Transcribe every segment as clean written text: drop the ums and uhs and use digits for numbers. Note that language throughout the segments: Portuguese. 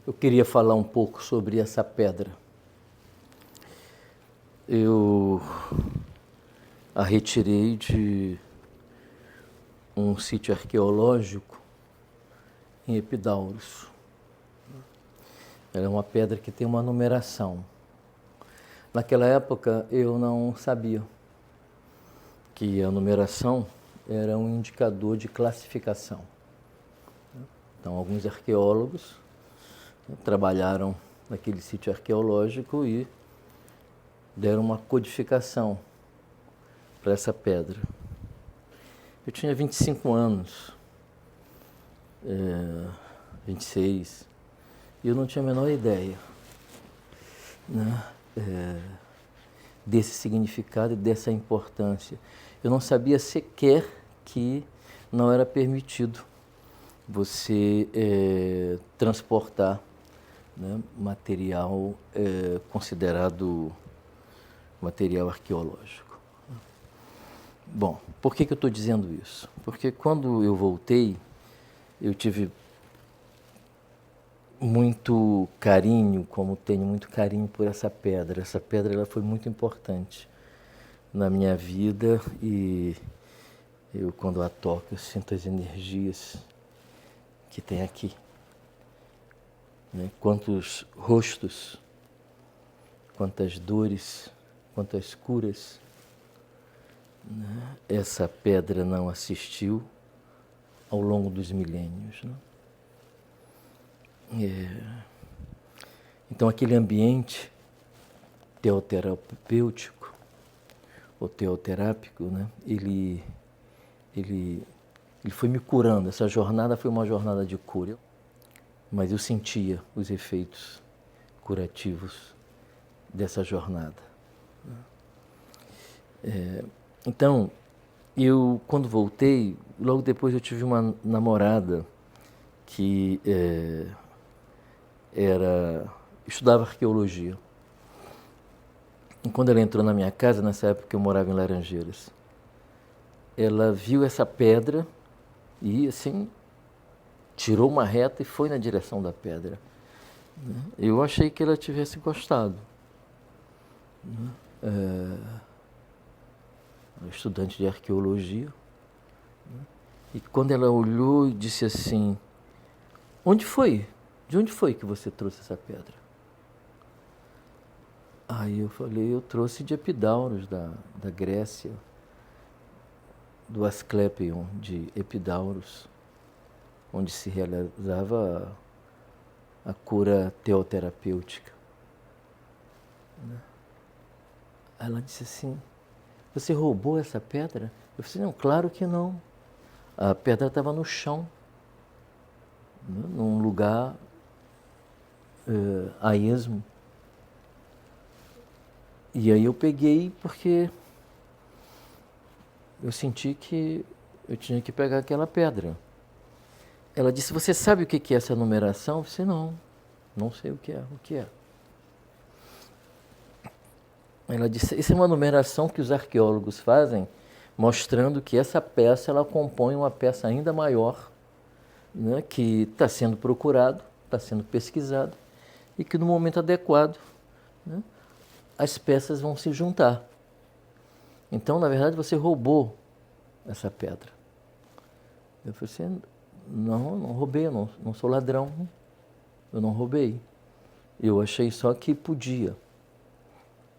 Eu queria falar um pouco sobre essa pedra. Eu a retirei de um sítio arqueológico em Epidauros. Ela é uma pedra que tem uma numeração. Naquela época eu não sabia que a numeração era um indicador de classificação. Então, alguns arqueólogos trabalharam naquele sítio arqueológico e deram uma codificação para essa pedra. Eu tinha 25 anos, 26, e eu não tinha a menor ideia, né, desse significado e dessa importância. Eu não sabia sequer que não era permitido você transportar, né, material considerado material arqueológico. Bom, por que eu estou dizendo isso? Porque quando eu voltei, eu tive muito carinho, como tenho muito carinho por essa pedra. Essa pedra ela foi muito importante na minha vida e eu, quando a toco, eu sinto as energias que tem aqui. Né? Quantos rostos, quantas dores, quantas curas, né, essa pedra não assistiu ao longo dos milênios. Né? Então, aquele ambiente teoterapêutico ou teoterápico, né, ele foi me curando. Essa jornada foi uma jornada de cura, mas eu sentia os efeitos curativos dessa jornada. Então, eu, quando voltei, logo depois eu tive uma namorada que estudava arqueologia. E quando ela entrou na minha casa, nessa época eu morava em Laranjeiras, ela viu essa pedra e, assim, tirou uma reta e foi na direção da pedra. Eu achei que ela tivesse gostado. Estudante de arqueologia. E quando ela olhou e disse assim: onde foi? De onde foi que você trouxe essa pedra? Aí eu falei: eu trouxe de Epidauros, da Grécia, do Asclepion de Epidauros, onde se realizava a cura teoterapêutica. Ela disse assim: você roubou essa pedra? Eu falei: não, claro que não. A pedra estava no chão, né, num lugar a esmo. E aí eu peguei porque eu senti que eu tinha que pegar aquela pedra. Ela disse: você sabe o que é essa numeração? Eu disse: não sei o que é. O que é? Ela disse: isso é uma numeração que os arqueólogos fazem, mostrando que essa peça ela compõe uma peça ainda maior, né, que está sendo procurado, está sendo pesquisado, e que no momento adequado, né, as peças vão se juntar. Então, na verdade, você roubou essa pedra. Eu falei assim: não roubei, eu não sou ladrão, eu não roubei. Eu achei só que podia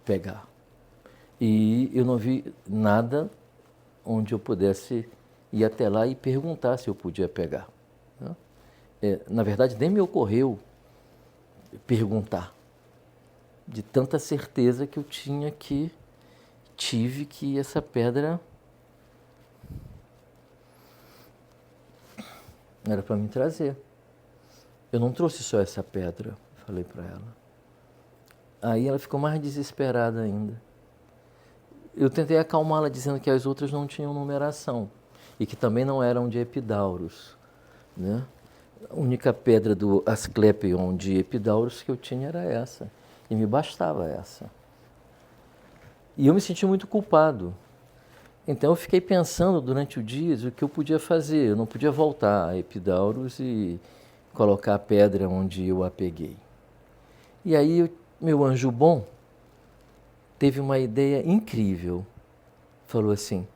pegar. E eu não vi nada onde eu pudesse ir até lá e perguntar se eu podia pegar. Na verdade, nem me ocorreu perguntar, de tanta certeza que eu tive que essa pedra era para me trazer. Eu não trouxe só essa pedra, falei para ela. Aí ela ficou mais desesperada ainda. Eu tentei acalmá-la dizendo que as outras não tinham numeração e que também não eram de Epidauros, né? A única pedra do Asclepion de Epidauros que eu tinha era essa, e me bastava essa. E eu me senti muito culpado. Então eu fiquei pensando durante o dia o que eu podia fazer. Eu não podia voltar a Epidauros e colocar a pedra onde eu a peguei. E aí, meu anjo bom teve uma ideia incrível. Falou assim: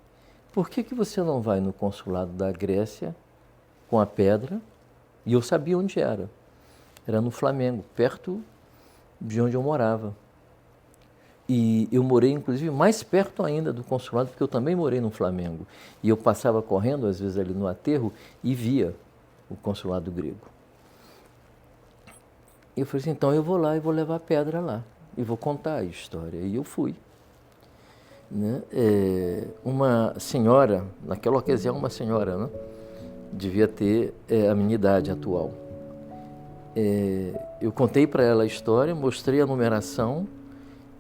por que você não vai no consulado da Grécia com a pedra? E eu sabia onde era. Era no Flamengo, perto de onde eu morava. E eu morei, inclusive, mais perto ainda do consulado, porque eu também morei no Flamengo. E eu passava correndo, às vezes, ali no aterro e via o consulado grego. E eu falei assim, então eu vou lá e vou levar a pedra lá. E vou contar a história. E eu fui. Né? Uma senhora, naquela ocasião uma senhora, né? Devia ter a minha idade atual. Eu contei para ela a história, mostrei a numeração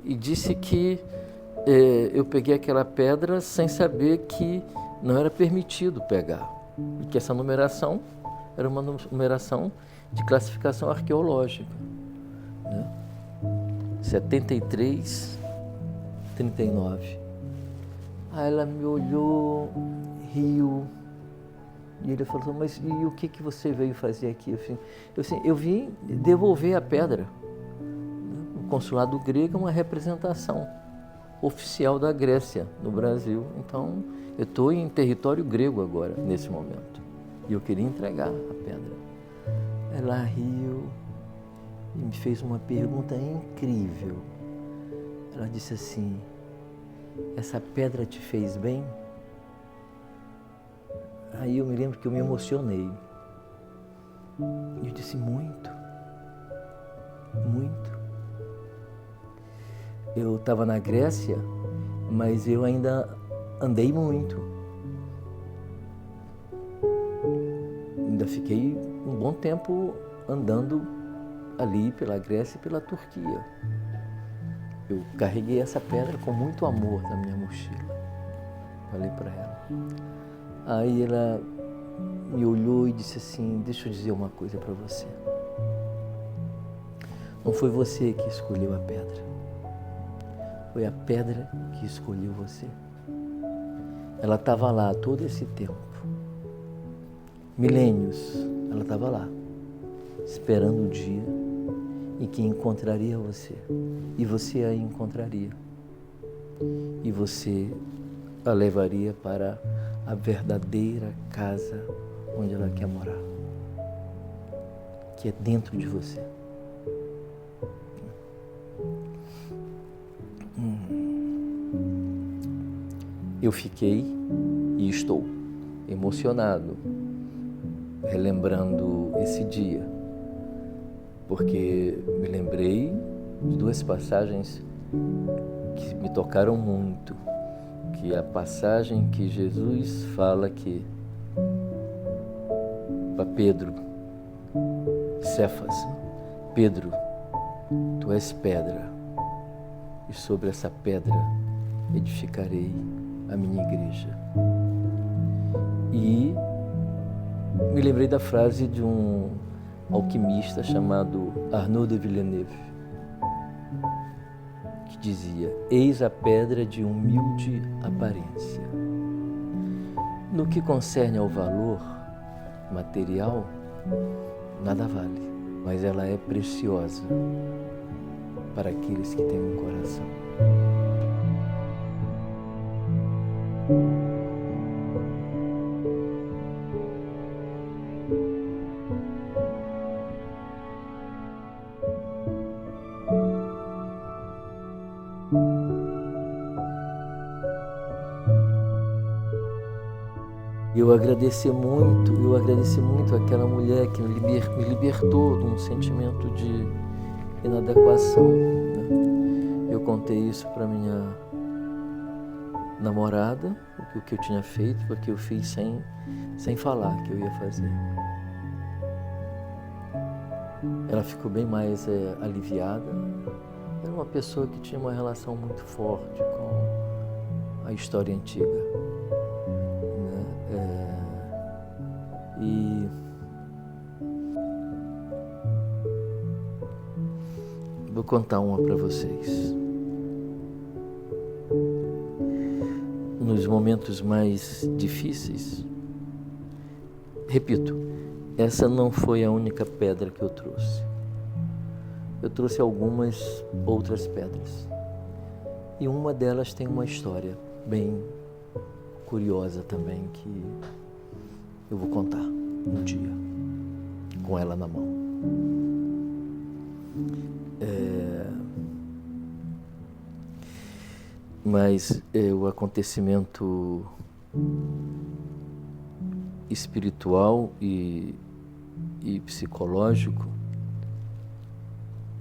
e disse que eu peguei aquela pedra sem saber que não era permitido pegar. E que essa numeração era uma numeração de classificação arqueológica. Né? 73, 39. Aí ela me olhou, riu, e ele falou, mas e o que você veio fazer aqui? Eu vim devolver a pedra. O consulado grego é uma representação oficial da Grécia no Brasil. Então, eu estou em território grego agora, nesse momento. E eu queria entregar a pedra. Ela riu e me fez uma pergunta incrível. Ela disse assim, essa pedra te fez bem? Aí eu me lembro que eu me emocionei. E eu disse, muito, muito. Eu estava na Grécia, mas eu ainda andei muito. Ainda fiquei um bom tempo andando ali pela Grécia e pela Turquia. Eu carreguei essa pedra com muito amor na minha mochila. Falei para ela. Aí ela me olhou e disse assim, deixa eu dizer uma coisa para você. Não foi você que escolheu a pedra. Foi a pedra que escolheu você. Ela estava lá todo esse tempo. Milênios, ela estava lá, esperando o dia em que encontraria você. E você a encontraria. E você a levaria para a verdadeira casa onde ela quer morar. Que é dentro de você. Eu fiquei e estou emocionado, relembrando esse dia, porque me lembrei de duas passagens que me tocaram muito, que é a passagem que Jesus fala que para Pedro, Cefas, Pedro, tu és pedra, e sobre essa pedra edificarei a minha igreja. E me lembrei da frase de um alquimista chamado Arnaud de Villeneuve, que dizia, eis a pedra de humilde aparência. No que concerne ao valor material, nada vale, mas ela é preciosa para aqueles que têm um coração. Eu agradeci muito àquela mulher que me libertou de um sentimento de inadequação. Né? Eu contei isso para minha namorada, o que eu tinha feito, porque eu fiz sem falar que eu ia fazer. Ela ficou bem mais aliviada. Era uma pessoa que tinha uma relação muito forte com a história antiga. E vou contar uma para vocês. Nos momentos mais difíceis, repito, essa não foi a única pedra que eu trouxe. Eu trouxe algumas outras pedras. E uma delas tem uma história bem curiosa também, que eu vou contar um dia, com ela na mão. Mas o acontecimento espiritual e psicológico,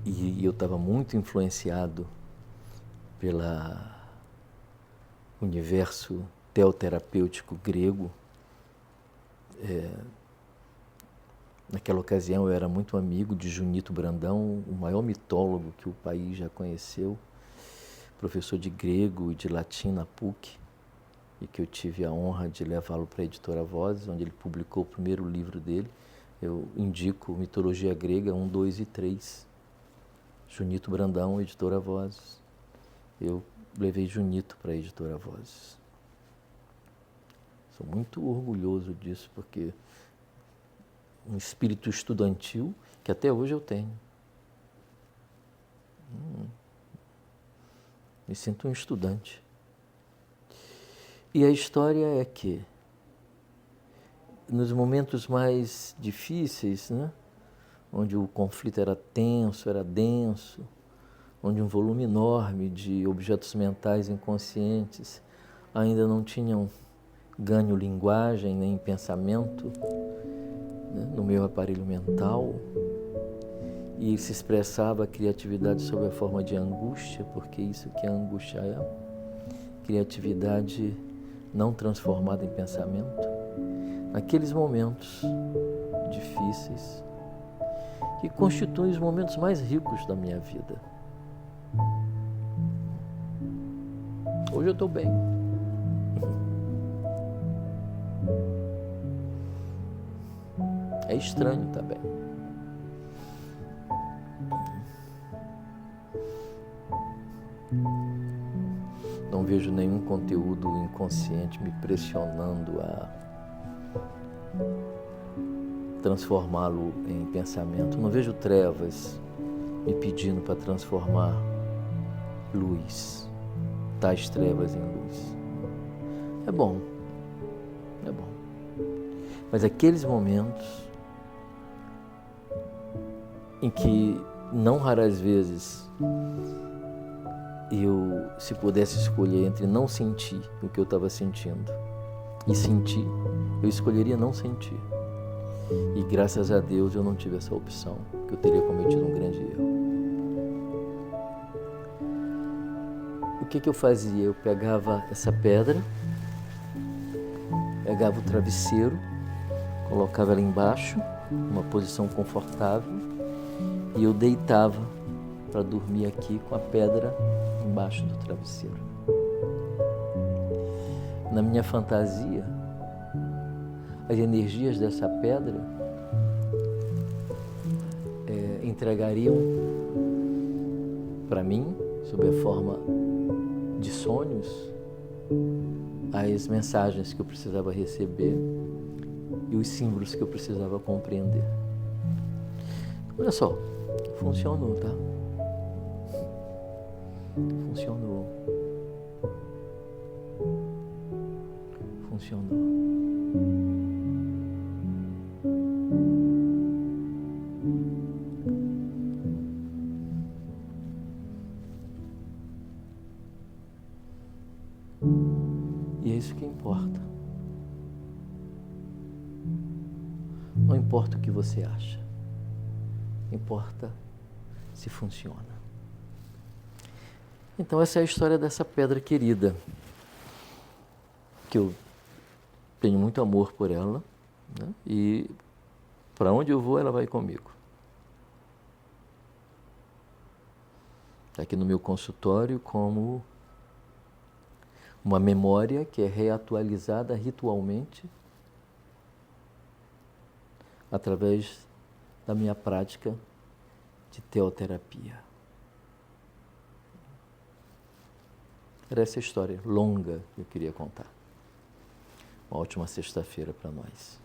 e eu estava muito influenciado pelo universo teoterapêutico grego. Naquela ocasião eu era muito amigo de Junito Brandão, o maior mitólogo que o país já conheceu, professor de grego e de latim na PUC, e que eu tive a honra de levá-lo para a Editora Vozes, onde ele publicou o primeiro livro dele. Eu indico Mitologia Grega 1, 2 e 3. Junito Brandão, Editora Vozes. Eu levei Junito para a Editora Vozes. Sou muito orgulhoso disso, porque um espírito estudantil que até hoje eu tenho. Me sinto um estudante. E a história é que, nos momentos mais difíceis, né, onde o conflito era tenso, era denso, onde um volume enorme de objetos mentais inconscientes ainda não tinham ganho linguagem nem pensamento, né, no meu aparelho mental, e se expressava a criatividade sob a forma de angústia, porque isso que a angústia é, criatividade não transformada em pensamento. Naqueles momentos difíceis, que constituem os momentos mais ricos da minha vida. Hoje eu estou bem. É estranho estar bem. Não vejo nenhum conteúdo inconsciente me pressionando a transformá-lo em pensamento. Não vejo trevas me pedindo para transformar luz, tais trevas em luz. É bom. Mas aqueles momentos em que, não raras vezes, eu, se pudesse escolher entre não sentir o que eu estava sentindo e sentir, eu escolheria não sentir. E graças a Deus eu não tive essa opção, que eu teria cometido um grande erro. O que eu fazia? Eu pegava essa pedra, pegava o travesseiro, colocava ela embaixo, numa posição confortável, e eu deitava para dormir aqui com a pedra embaixo do travesseiro. Na minha fantasia, as energias dessa pedra entregariam para mim, sob a forma de sonhos, as mensagens que eu precisava receber e os símbolos que eu precisava compreender. Olha só, funcionou, tá? Funcionou. E é isso que importa. Não importa o que você acha. Importa se funciona. Então essa é a história dessa pedra querida, que eu tenho muito amor por ela, né? E para onde eu vou ela vai comigo. Está aqui no meu consultório como uma memória que é reatualizada ritualmente através da minha prática de teoterapia. Era essa história longa que eu queria contar. Uma ótima sexta-feira para nós.